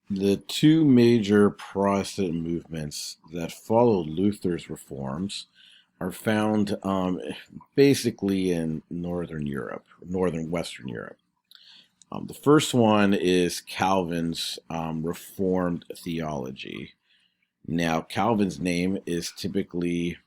The two major Protestant movements that followed Luther's reforms are found basically in Northern Europe, Northern Western Europe. The first one is Calvin's Reformed theology. Now, Calvin's name is typically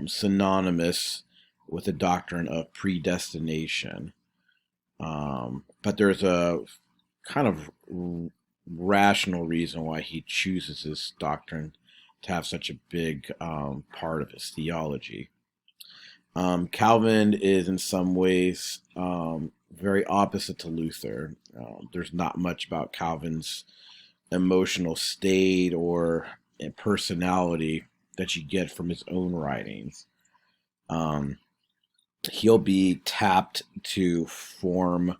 synonymous with the doctrine of predestination. But there's a kind of rational reason why he chooses this doctrine to have such a big part of his theology. Calvin is in some ways very opposite to Luther. There's not much about Calvin's emotional state or personality that you get from his own writings. Um, he'll be tapped to form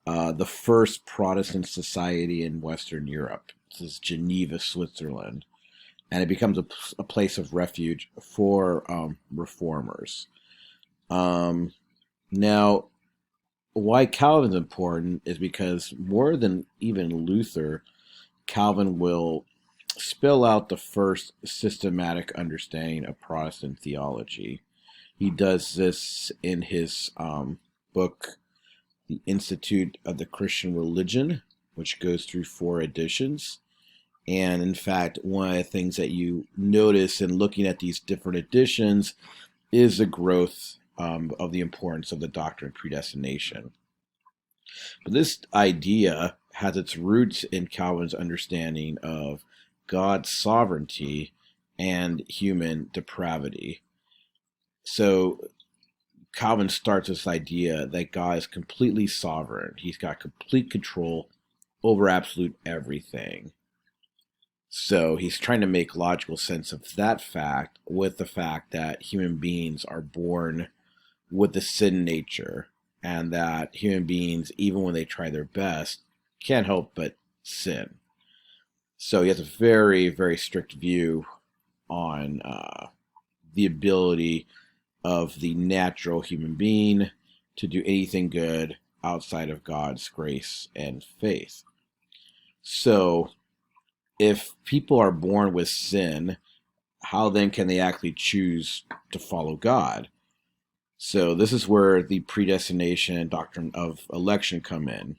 the first Protestant society in Western Europe. This is Geneva, Switzerland, and it becomes a place of refuge for reformers. Um, Now, why Calvin's important is because more than even Luther, Calvin will spell out the first systematic understanding of Protestant theology. He does this in his book, The Institute of the Christian Religion, which goes through four editions. And in fact, one of the things that you notice in looking at these different editions is the growth of the importance of the doctrine of predestination. But this idea has its roots in Calvin's understanding of God's sovereignty and human depravity. So Calvin starts this idea that God is completely sovereign. He's got complete control over absolute everything. So he's trying to make logical sense of that fact with the fact that human beings are born with the sin nature, and that human beings, even when they try their best, can't help but sin. So he has a very, very strict view on the ability of the natural human being to do anything good outside of God's grace and faith. So if people are born with sin, how then can they actually choose to follow God? So this is where the predestination and doctrine of election come in.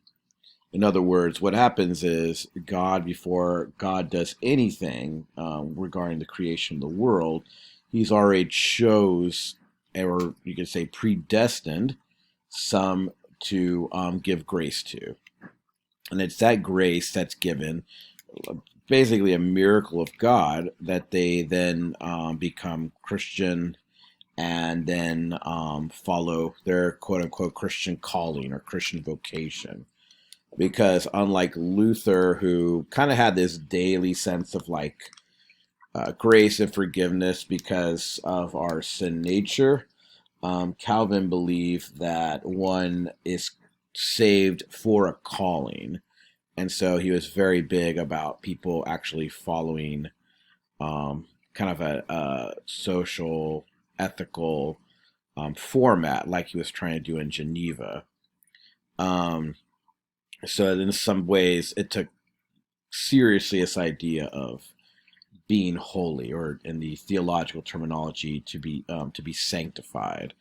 In other words, what happens is God, before God does anything regarding the creation of the world, he's already chose, or you could say predestined, some to give grace to. And it's that grace that's given, basically a miracle of God, that they then become Christian and then follow their quote-unquote Christian calling or Christian vocation. Because unlike Luther, who kind of had this daily sense of like grace and forgiveness because of our sin nature, Calvin believed that one is saved for a calling. And so he was very big about people actually following kind of a social, ethical format like he was trying to do in Geneva. Um, so in some ways, it took seriously this idea of being holy, or in the theological terminology, to be sanctified.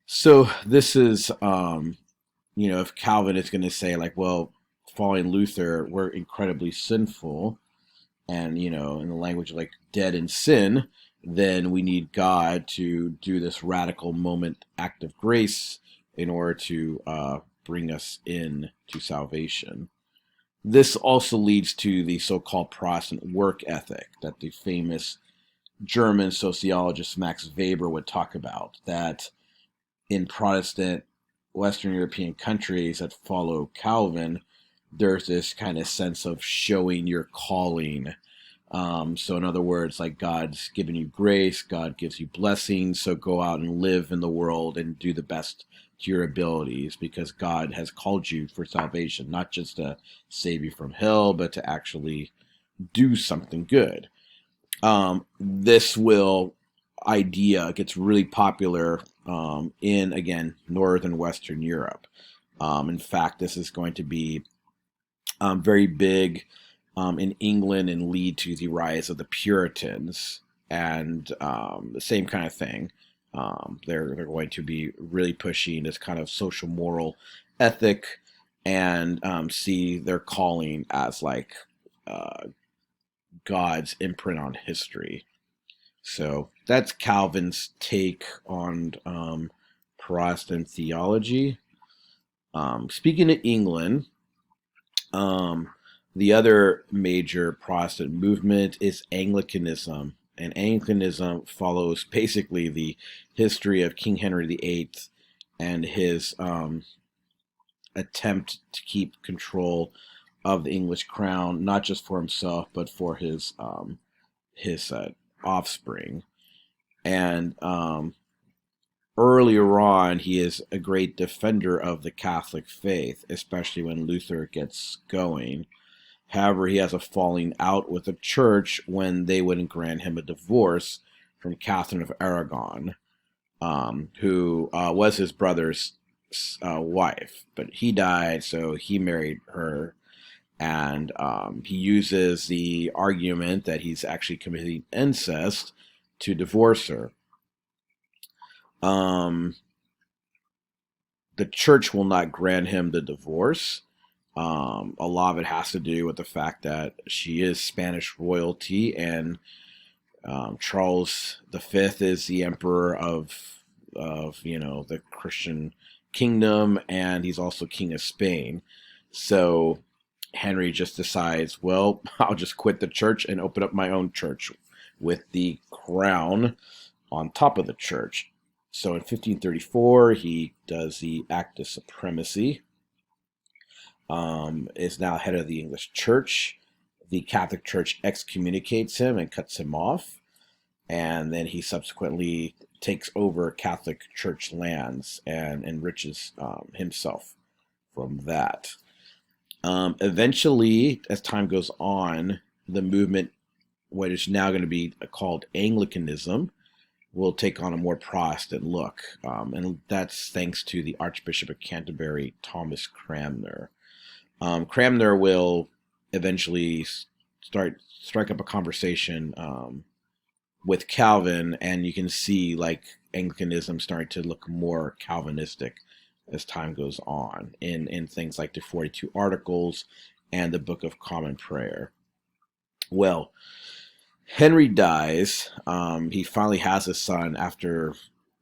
So this is, if Calvin is going to say like, well, following Luther, we're incredibly sinful, and in the language of like dead in sin, then we need God to do this radical moment act of grace in order to bring us in to salvation. This also leads to the so-called Protestant work ethic that the famous German sociologist Max Weber would talk about, that in Protestant Western European countries that follow Calvin, there's this kind of sense of showing your calling. So in other words, like God's given you grace, God gives you blessings, so go out and live in the world and do the best to your abilities, because God has called you for salvation, not just to save you from hell, but to actually do something good. This will idea gets really popular in, again, Northern Western Europe. In fact, this is going to be very big in England and lead to the rise of the Puritans. And the same kind of thing. They're going to be really pushing this kind of social moral ethic and see their calling as like uh, God's imprint on history. So that's Calvin's take on Protestant theology. Speaking of England, um, the other major Protestant movement is Anglicanism. And Anglicanism follows basically the history of King Henry VIII and his attempt to keep control of the English crown, not just for himself, but for his offspring. And earlier on, he is a great defender of the Catholic faith, especially when Luther gets going. However, he has a falling out with the church when they wouldn't grant him a divorce from Catherine of Aragon, who was his brother's wife. But he died, so he married her. And he uses the argument that he's actually committing incest to divorce her. Um, the church will not grant him the divorce. A lot of it has to do with the fact that she is Spanish royalty, and Charles V is the emperor of the Christian kingdom, and he's also king of Spain. So Henry just decides, well, I'll just quit the church and open up my own church with the crown on top of the church. So in 1534, he does the Act of Supremacy, is now head of the English church. The Catholic Church excommunicates him and cuts him off. And then he subsequently takes over Catholic Church lands and enriches himself from that. Eventually, as time goes on, the movement, what is now going to be called Anglicanism, will take on a more Protestant look. And that's thanks to the Archbishop of Canterbury, Thomas Cranmer. Cranmer will eventually strike up a conversation with Calvin, and you can see like Anglicanism starting to look more Calvinistic as time goes on in things like the 42 Articles and the Book of Common Prayer. Well, Henry dies. He finally has a son after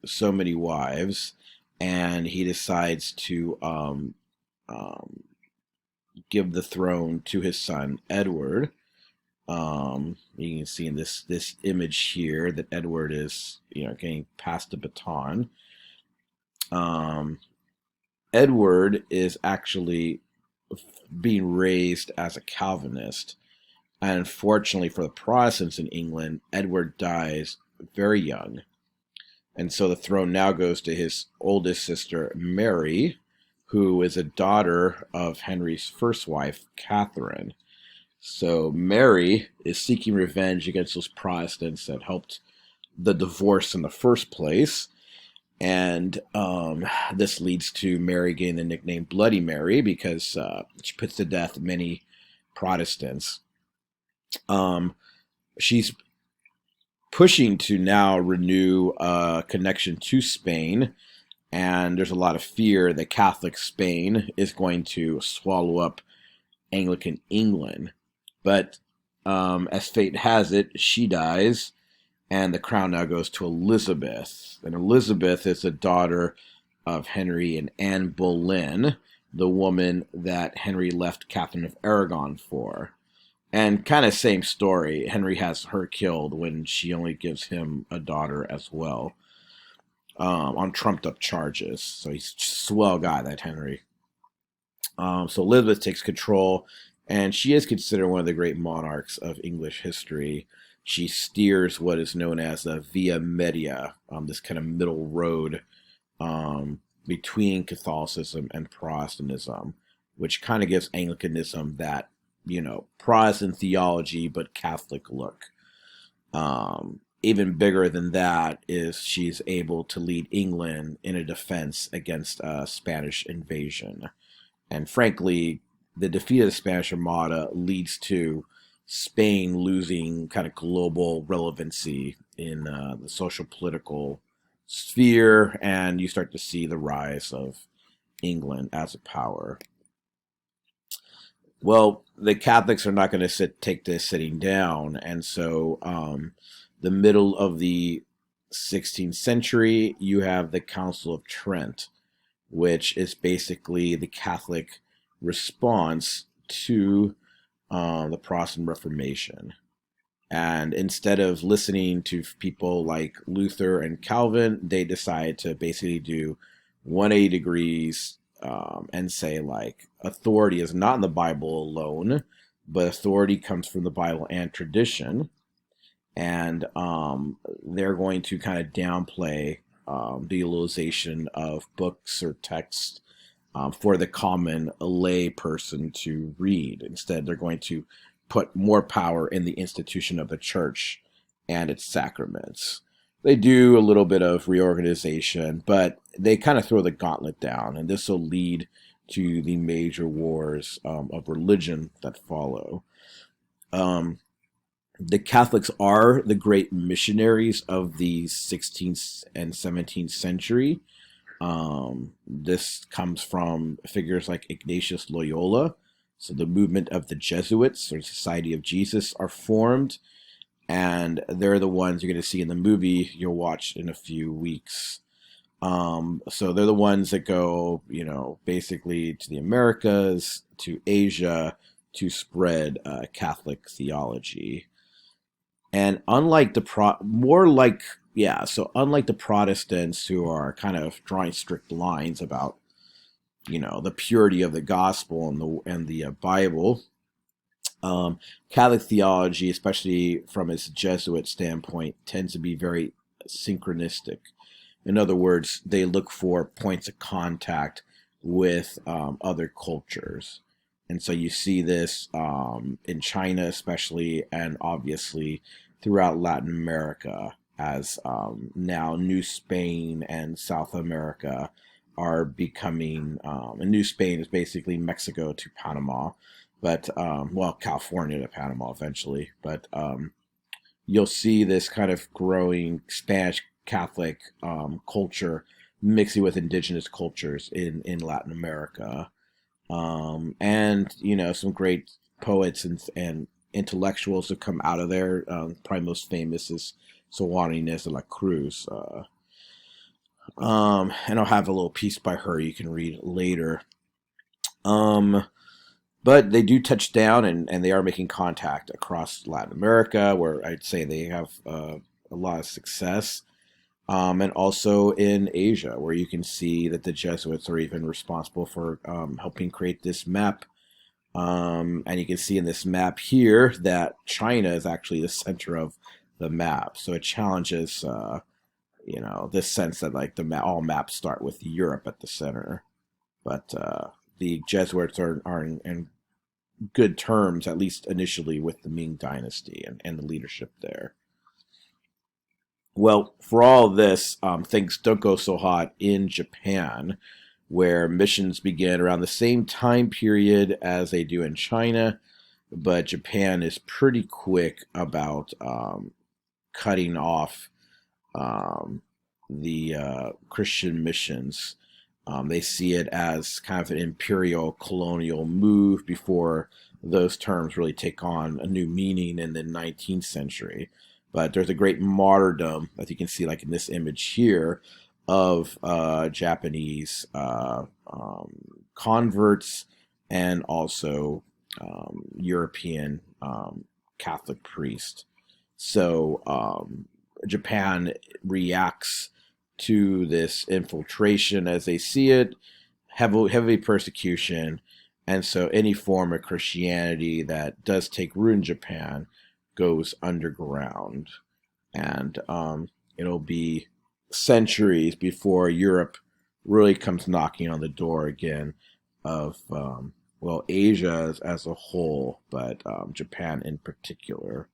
so many wives, and he decides to give the throne to his son Edward. You can see in this image here that Edward is getting passed the baton. Edward is actually being raised as a Calvinist. And unfortunately for the Protestants in England, Edward dies very young. And so the throne now goes to his oldest sister, Mary, who is a daughter of Henry's first wife, Catherine. So Mary is seeking revenge against those Protestants that helped the divorce in the first place. And this leads to Mary getting the nickname Bloody Mary because she puts to death many Protestants. She's pushing to now renew a connection to Spain, and there's a lot of fear that Catholic Spain is going to swallow up Anglican England. But as fate has it, she dies, and the crown now goes to Elizabeth. And Elizabeth is the daughter of Henry and Anne Boleyn, the woman that Henry left Catherine of Aragon for. And kind of same story. Henry has her killed when she only gives him a daughter as well, on trumped up charges. So he's a swell guy, that Henry. So Elizabeth takes control, and she is considered one of the great monarchs of English history. She steers what is known as the Via Media, this kind of middle road between Catholicism and Protestantism, which kind of gives Anglicanism that, Protestant theology, but Catholic look. Even bigger than that is she's able to lead England in a defense against a Spanish invasion. And frankly, the defeat of the Spanish Armada leads to Spain losing kind of global relevancy in the social political sphere, and you start to see the rise of England as a power. Well, the Catholics are not going to take this sitting down, and so the middle of the 16th century, you have the Council of Trent, which is basically the Catholic response to the Protestant Reformation. And instead of listening to people like Luther and Calvin, they decided to basically do 180 degrees and say, like, authority is not in the Bible alone, but authority comes from the Bible and tradition. And they're going to kind of downplay the utilization of books or texts for the common lay person to read. Instead, they're going to put more power in the institution of the church and its sacraments. They do a little bit of reorganization, but they kind of throw the gauntlet down, and this will lead to the major wars of religion that follow. The Catholics are the great missionaries of the 16th and 17th century. This comes from figures like Ignatius Loyola. So the movement of the Jesuits, or Society of Jesus, are formed, and they're the ones you're going to see in the movie you'll watch in a few weeks. So they're the ones that go, basically to the Americas, to Asia, to spread Catholic theology. And unlike unlike the Protestants, who are kind of drawing strict lines about, the purity of the gospel and the Bible, Catholic theology, especially from its Jesuit standpoint, tends to be very synchronistic. In other words, they look for points of contact with other cultures. And so you see this in China especially, and obviously throughout Latin America, as now New Spain and South America are becoming, and New Spain is basically Mexico to Panama, but, California to Panama eventually. But you'll see this kind of growing Spanish Catholic culture mixing with indigenous cultures in Latin America. And some great poets and intellectuals have come out of there. Probably most famous is Sor Inés de la Cruz. And I'll have a little piece by her you can read later. But they do touch down, and they are making contact across Latin America, where I'd say they have a lot of success. And also in Asia, where you can see that the Jesuits are even responsible for helping create this map. And you can see in this map here that China is actually the center of the map. So it challenges, this sense that like all maps start with Europe at the center. But the Jesuits are in good terms, at least initially, with the Ming Dynasty and the leadership there. Well, for all this, things don't go so hot in Japan, where missions begin around the same time period as they do in China, but Japan is pretty quick about cutting off the Christian missions. They see it as kind of an imperial colonial move before those terms really take on a new meaning in the 19th century. But there's a great martyrdom, as you can see, like in this image here, of Japanese converts and also European Catholic priests. So Japan reacts to this infiltration as they see it, heavy persecution, and so any form of Christianity that does take root in Japan goes underground, and it'll be centuries before Europe really comes knocking on the door again of Asia as a whole, but Japan in particular.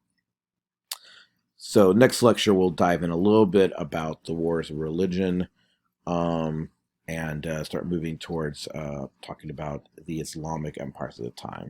So next lecture we'll dive in a little bit about the wars of religion. and start moving towards talking about the Islamic empires of the time.